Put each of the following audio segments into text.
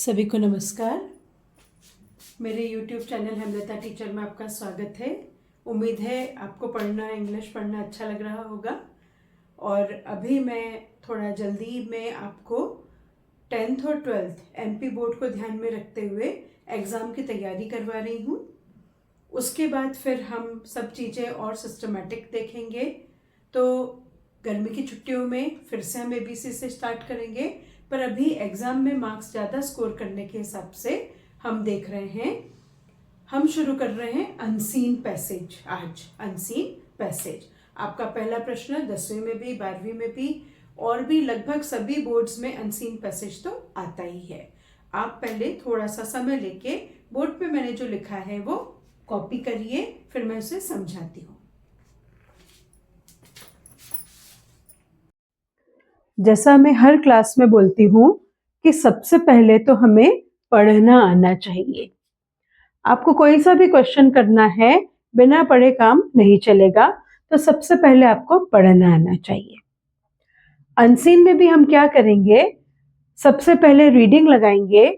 सभी को नमस्कार। मेरे YouTube चैनल हेमलता टीचर में आपका स्वागत है। उम्मीद है आपको इंग्लिश पढ़ना अच्छा लग रहा होगा। और अभी मैं थोड़ा जल्दी में आपको 10th और 12th MP बोर्ड को ध्यान में रखते हुए एग्ज़ाम की तैयारी करवा रही हूँ। उसके बाद फिर हम सब चीज़ें और सिस्टमेटिक देखेंगे। तो गर्मी की छुट्टियों में फिर से हम ABC से स्टार्ट करेंगे, पर अभी एग्ज़ाम में मार्क्स ज़्यादा स्कोर करने के हिसाब से हम देख रहे हैं। हम शुरू कर रहे हैं अनसीन पैसेज। आज अनसीन पैसेज आपका पहला प्रश्न 10वीं में भी 12वीं में भी और भी लगभग सभी बोर्ड्स में अनसीन पैसेज तो आता ही है। आप पहले थोड़ा सा समय लेके बोर्ड पे मैंने जो लिखा है वो कॉपी करिए, फिर मैं उसे समझाती हूँ। जैसा मैं हर क्लास में बोलती हूँ कि सबसे पहले तो हमें पढ़ना आना चाहिए। आपको कोई सा भी क्वेश्चन करना है, बिना पढ़े काम नहीं चलेगा, तो सबसे पहले आपको पढ़ना आना चाहिए। अनसीन में भी हम क्या करेंगे, सबसे पहले रीडिंग लगाएंगे,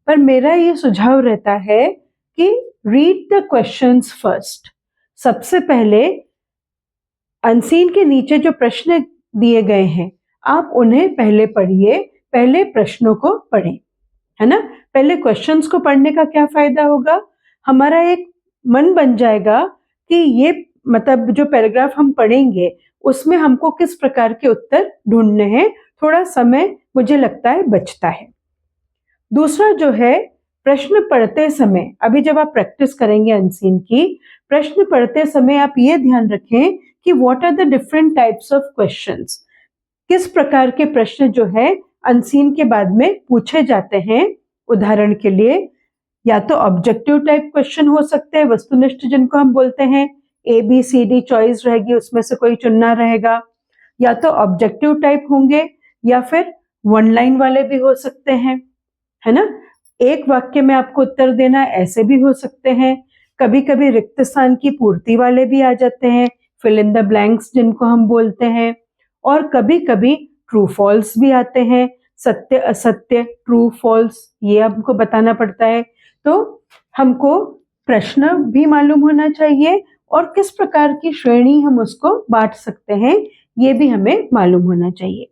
पर मेरा ये सुझाव रहता है कि रीड द क्वेश्चंस फर्स्ट। सबसे पहले अनसीन के नीचे जो प्रश्न दिए गए हैं आप उन्हें पहले पढ़िए, पहले प्रश्नों को पढ़ें, है ना। पहले क्वेश्चंस को पढ़ने का क्या फायदा होगा, हमारा एक मन बन जाएगा कि ये मतलब जो पैराग्राफ हम पढ़ेंगे उसमें हमको किस प्रकार के उत्तर ढूंढने हैं। थोड़ा समय मुझे लगता है बचता है। दूसरा जो है, प्रश्न पढ़ते समय, अभी जब आप प्रैक्टिस करेंगे अनसीन की, प्रश्न पढ़ते समय आप ये ध्यान रखें कि what are the different types of questions. किस प्रकार के प्रश्न जो है अनसीन के बाद में पूछे जाते हैं। उदाहरण के लिए या तो ऑब्जेक्टिव टाइप क्वेश्चन हो सकते हैं, वस्तुनिष्ठ जिनको हम बोलते हैं, ABCD चॉइस रहेगी, उसमें से कोई चुनना रहेगा। या तो ऑब्जेक्टिव टाइप होंगे या फिर वन लाइन वाले भी हो सकते हैं, है ना। एक वाक्य में आपको उत्तर देना, ऐसे भी हो सकते हैं। कभी कभी रिक्त स्थान की पूर्ति वाले भी आ जाते हैं, फिल इन द ब्लैंक्स जिनको हम बोलते हैं। और कभी कभी ट्रू फॉल्स भी आते हैं, सत्य असत्य, ट्रू फॉल्स, ये हमको बताना पड़ता है। तो हमको प्रश्न भी मालूम होना चाहिए और किस प्रकार की श्रेणी हम उसको बांट सकते हैं ये भी हमें मालूम होना चाहिए।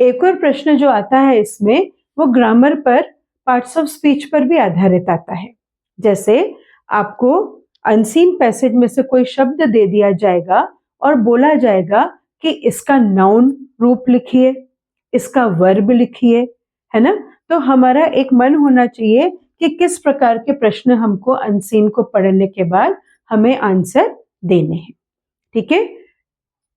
एक और प्रश्न जो आता है इसमें वो ग्रामर पर, पार्ट्स ऑफ स्पीच पर भी आधारित आता है। जैसे आपको अनसीन पैसेज में से कोई शब्द दे दिया जाएगा और बोला जाएगा कि इसका नाउन रूप लिखिए, इसका वर्ब लिखिए, है ना। तो हमारा एक मन होना चाहिए कि किस प्रकार के प्रश्न हमको अनसीन को पढ़ने के बाद हमें आंसर देने हैं। ठीक है,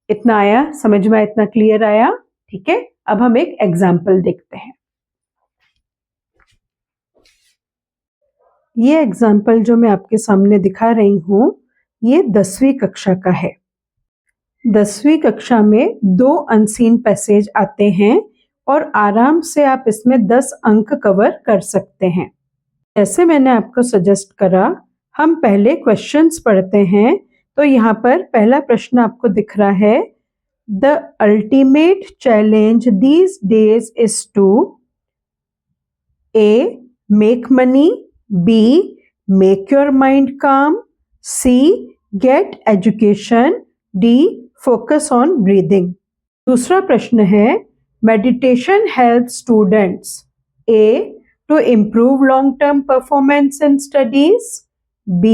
इतना आया समझ में, इतना क्लियर आया। ठीक है, अब हम एक एग्जाम्पल देखते हैं। ये एग्जाम्पल जो मैं आपके सामने दिखा रही हूँ ये 10वीं कक्षा का है। 10वीं कक्षा में 2 अनसीन पैसेज आते हैं और आराम से आप इसमें 10 अंक कवर कर सकते हैं। जैसे मैंने आपको सजेस्ट करा, हम पहले क्वेश्चंस पढ़ते हैं। तो यहाँ पर पहला प्रश्न आपको दिख रहा है, the ultimate challenge these days is to A. Make money, B. Make your mind calm, C. Get education, D. Focus on breathing। दूसरा प्रश्न है, meditation helps students A. to improve long-term performance in studies, B.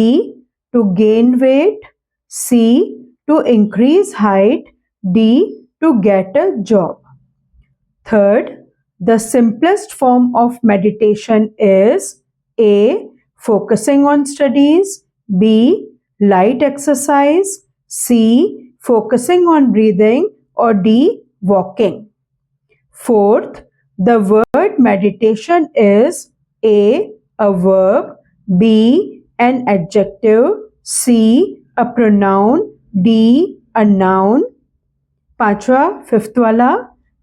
to gain weight, C. to increase height, D. to get a job। Third, the simplest form of meditation is A. focusing on studies, B. light exercise, C. focusing on breathing, or D. walking। Fourth, the word meditation is A. a verb, B. an adjective, C. a pronoun, D. a noun। पांचवा, fifth वाला,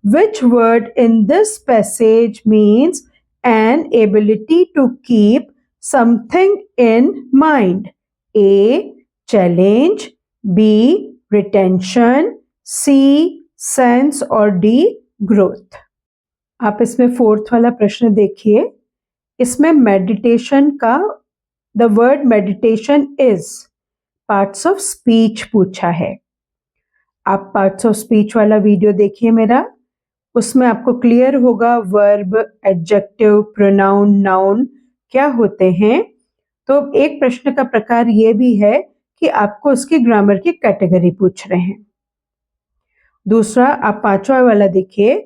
which word in this passage means an ability to keep something in mind? A. challenge, B. retention, C. sense, और D. growth। आप इसमें fourth वाला प्रश्न देखिए, इसमें meditation का the word meditation is parts of speech पूछा है। आप पार्ट्स ऑफ स्पीच वाला वीडियो देखिए मेरा, उसमें आपको क्लियर होगा वर्ब, एडजेक्टिव, प्रोनाउन, नाउन क्या होते हैं। तो एक प्रश्न का प्रकार ये भी है कि आपको उसकी ग्रामर की कैटेगरी पूछ रहे हैं। दूसरा, आप पांचवा वाला देखिए,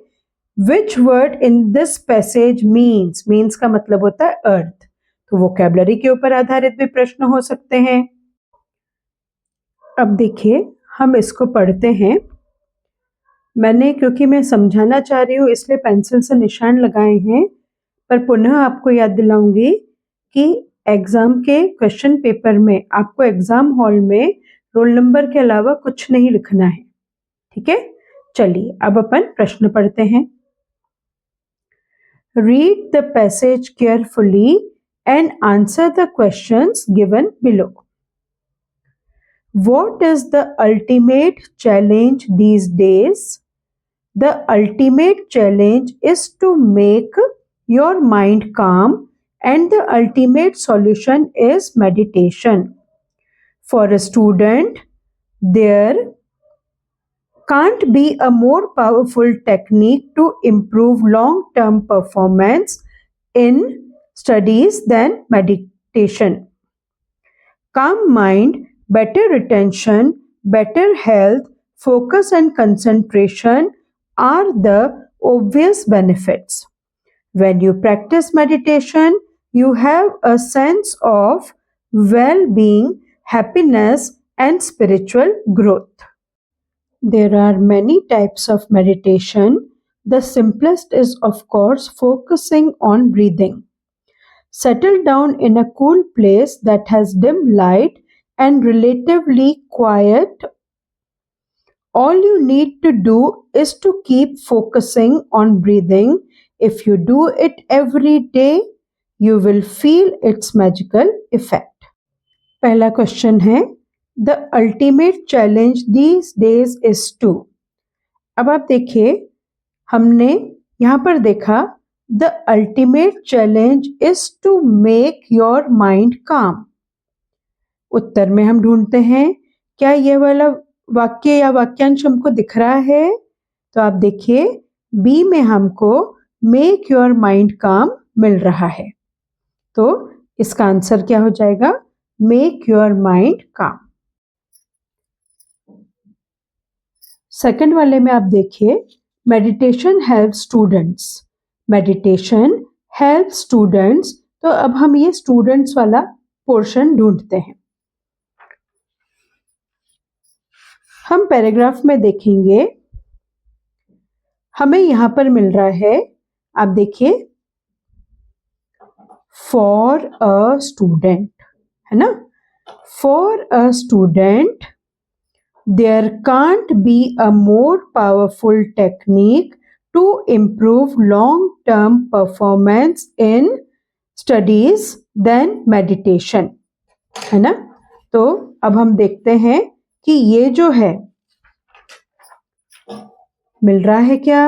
विच word in this passage means का मतलब होता है अर्थ। तो वोकैबुलरी के ऊपर आधारित भी प्रश्न हो सकते हैं। अब देखिए हम इसको पढ़ते हैं। मैंने, क्योंकि मैं समझाना चाह रही हूँ इसलिए पेंसिल से निशान लगाए हैं, पर पुनः आपको याद दिलाऊंगी कि एग्जाम के क्वेश्चन पेपर में आपको एग्जाम हॉल में रोल नंबर के अलावा कुछ नहीं लिखना है। ठीक है, चलिए अब अपन प्रश्न पढ़ते हैं। Read the passage carefully and answer the questions given below. What is the ultimate challenge these days? The ultimate challenge is to make your mind calm, and the ultimate solution is meditation. For a student, there can't be a more powerful technique to improve long-term performance in studies than meditation. Calm mind, better retention, better health, focus and concentration are the obvious benefits. When you practice meditation, you have a sense of well-being, happiness, and spiritual growth. There are many types of meditation. The simplest is, of course, focusing on breathing. Settle down in a cool place that has dim light and relatively quiet. All you need to do is to keep focusing on breathing. If you do it every day, you will feel its magical effect. पहला question है, The ultimate challenge these days is to. अब आप देखिए, हमने यहाँ पर देखा The ultimate challenge is to make your mind calm. उत्तर में हम ढूंढते हैं क्या यह वाला वाक्य या वाक्यांश हमको दिख रहा है। तो आप देखिए बी में हमको make your mind calm मिल रहा है। तो इसका आंसर क्या हो जाएगा, make your mind calm। Second वाले में आप देखिए meditation help students. Meditation help students. तो अब हम ये स्टूडेंट्स वाला पोर्शन ढूंढते हैं। हम पैराग्राफ में देखेंगे, हमें यहां पर मिल रहा है, आप देखिए फॉर अ स्टूडेंट, है ना। For a student there can't be a more powerful technique to improve long-term performance in studies than meditation, है ना। तो अब हम देखते हैं कि ये जो है मिल रहा है क्या,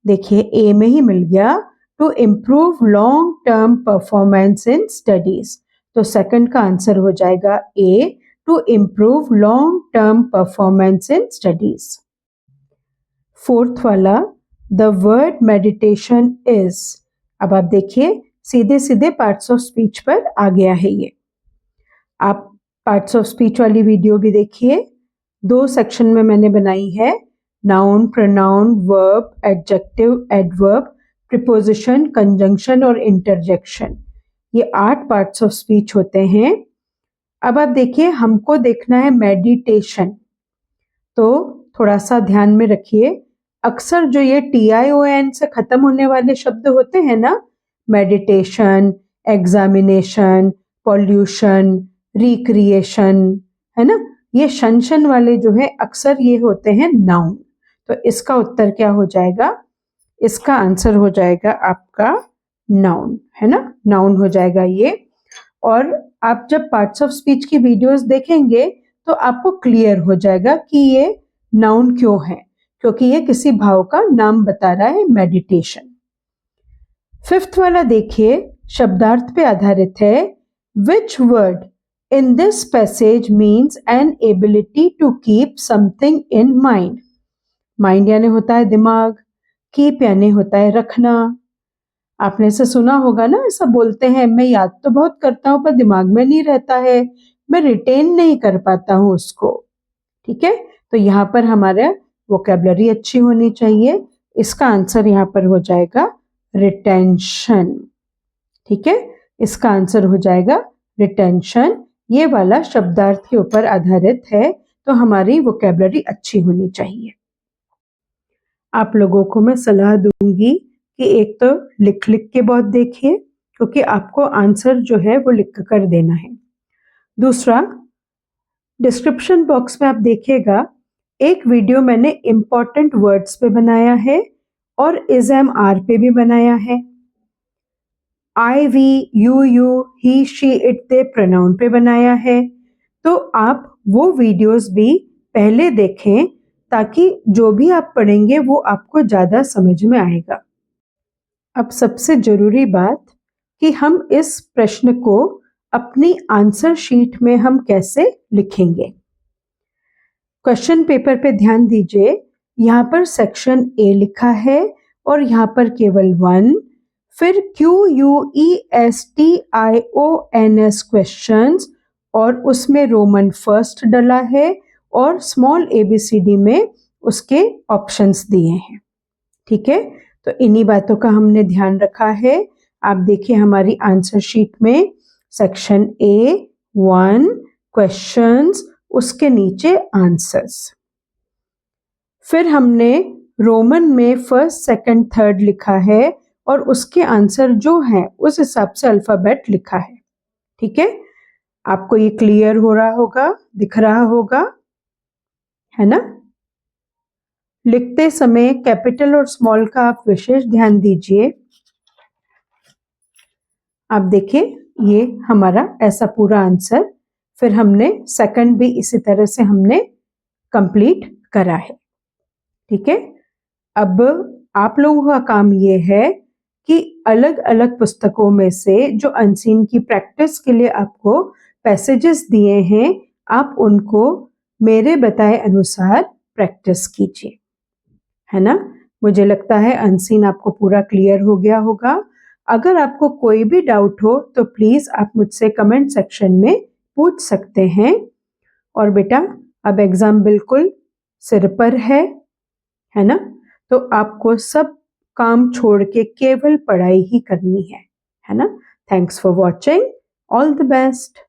देखिए ए में ही मिल गया, to improve long term performance in studies. तो सेकंड का आंसर हो जाएगा A, to improve long-term performance in studies. Fourth वाला the word meditation is. अब आप देखिए सीधे सीधे पार्ट्स ऑफ स्पीच पर आ गया है ये। आप पार्ट्स ऑफ स्पीच वाली वीडियो भी देखिए, 2 सेक्शन में मैंने बनाई है, noun, pronoun, verb, adjective, adverb, preposition, conjunction और इंटरजेक्शन। ये 8 पार्ट्स ऑफ स्पीच होते हैं। अब आप देखिए हमको देखना है मेडिटेशन, तो थोड़ा सा ध्यान में रखिए, अक्सर जो ये TION से खत्म होने वाले शब्द होते हैं ना, मेडिटेशन, एग्जामिनेशन, पॉल्यूशन, रिक्रिएशन, है ना, ये शन वाले जो है अक्सर ये होते हैं नाउन। तो इसका उत्तर क्या हो जाएगा, इसका आंसर हो जाएगा आपका नाउन, है ना, नाउन हो जाएगा ये। और आप जब पार्ट्स ऑफ स्पीच की वीडियोस देखेंगे तो आपको क्लियर हो जाएगा कि ये नाउन क्यों है, क्योंकि ये किसी भाव का नाम बता रहा है, मेडिटेशन। फिफ्थ वाला देखिए, शब्दार्थ पे आधारित है। Which word in this passage means an ability to keep something in mind. Mind यानी होता है दिमाग, कीप यानी होता है रखना। आपने से सुना होगा ना, ऐसा बोलते हैं, मैं याद तो बहुत करता हूं पर दिमाग में नहीं रहता है, मैं रिटेन नहीं कर पाता हूं उसको। ठीक है, तो यहाँ पर हमारा वोकेबलरी अच्छी होनी चाहिए। इसका आंसर यहाँ पर हो जाएगा रिटेंशन। ठीक है, इसका आंसर हो जाएगा रिटेंशन। ये वाला शब्दार्थ के ऊपर आधारित है, तो हमारी वोकेबलरी अच्छी होनी चाहिए। आप लोगों को मैं सलाह दूंगी कि एक तो लिख लिख के बहुत देखिए, क्योंकि आपको आंसर जो है वो लिख कर देना है। दूसरा, डिस्क्रिप्शन बॉक्स में आप देखिएगा, एक वीडियो मैंने इम्पॉर्टेंट वर्ड्स पे बनाया है और इज एम आर पे भी बनाया है। I we you you he she it they pronoun पे बनाया है। तो आप वो वीडियोस भी पहले देखें, ताकि जो भी आप पढ़ेंगे वो आपको ज़्यादा समझ में आएगा। अब सबसे ज़रूरी बात कि हम इस प्रश्न को अपनी आंसर शीट में हम कैसे लिखेंगे। क्वेश्चन पेपर पे ध्यान दीजिए, यहाँ पर सेक्शन ए लिखा है और यहाँ पर केवल 1, फिर QUESTIONS क्वेश्चंस और उसमें रोमन फर्स्ट डला है और स्मॉल ABCD में उसके ऑप्शंस दिए हैं। ठीक है, तो इन्हीं बातों का हमने ध्यान रखा है। आप देखिए हमारी आंसर शीट में सेक्शन A1 क्वेश्चंस, उसके नीचे आंसर्स। फिर हमने रोमन में फर्स्ट, सेकंड, थर्ड लिखा है और उसके आंसर जो है उस हिसाब से अल्फाबेट लिखा है। ठीक है, आपको ये क्लियर हो रहा होगा, दिख रहा होगा, है ना। लिखते समय कैपिटल और स्मॉल का आप विशेष ध्यान दीजिए। आप देखिए ये हमारा ऐसा पूरा आंसर, फिर हमने सेकंड भी इसी तरह से हमने कंप्लीट करा है। ठीक है, अब आप लोगों का काम ये है कि अलग अलग पुस्तकों में से जो अनसीन की प्रैक्टिस के लिए आपको पैसेजेस दिए हैं, आप उनको मेरे बताए अनुसार प्रैक्टिस कीजिए, है ना। मुझे लगता है अनसीन आपको पूरा क्लियर हो गया होगा। अगर आपको कोई भी डाउट हो तो प्लीज़ आप मुझसे कमेंट सेक्शन में पूछ सकते हैं। और बेटा, अब एग्ज़ाम बिल्कुल सिर पर है ना, तो आपको सब काम छोड़ के केवल पढ़ाई ही करनी है ना। Thanks for watching, all the best.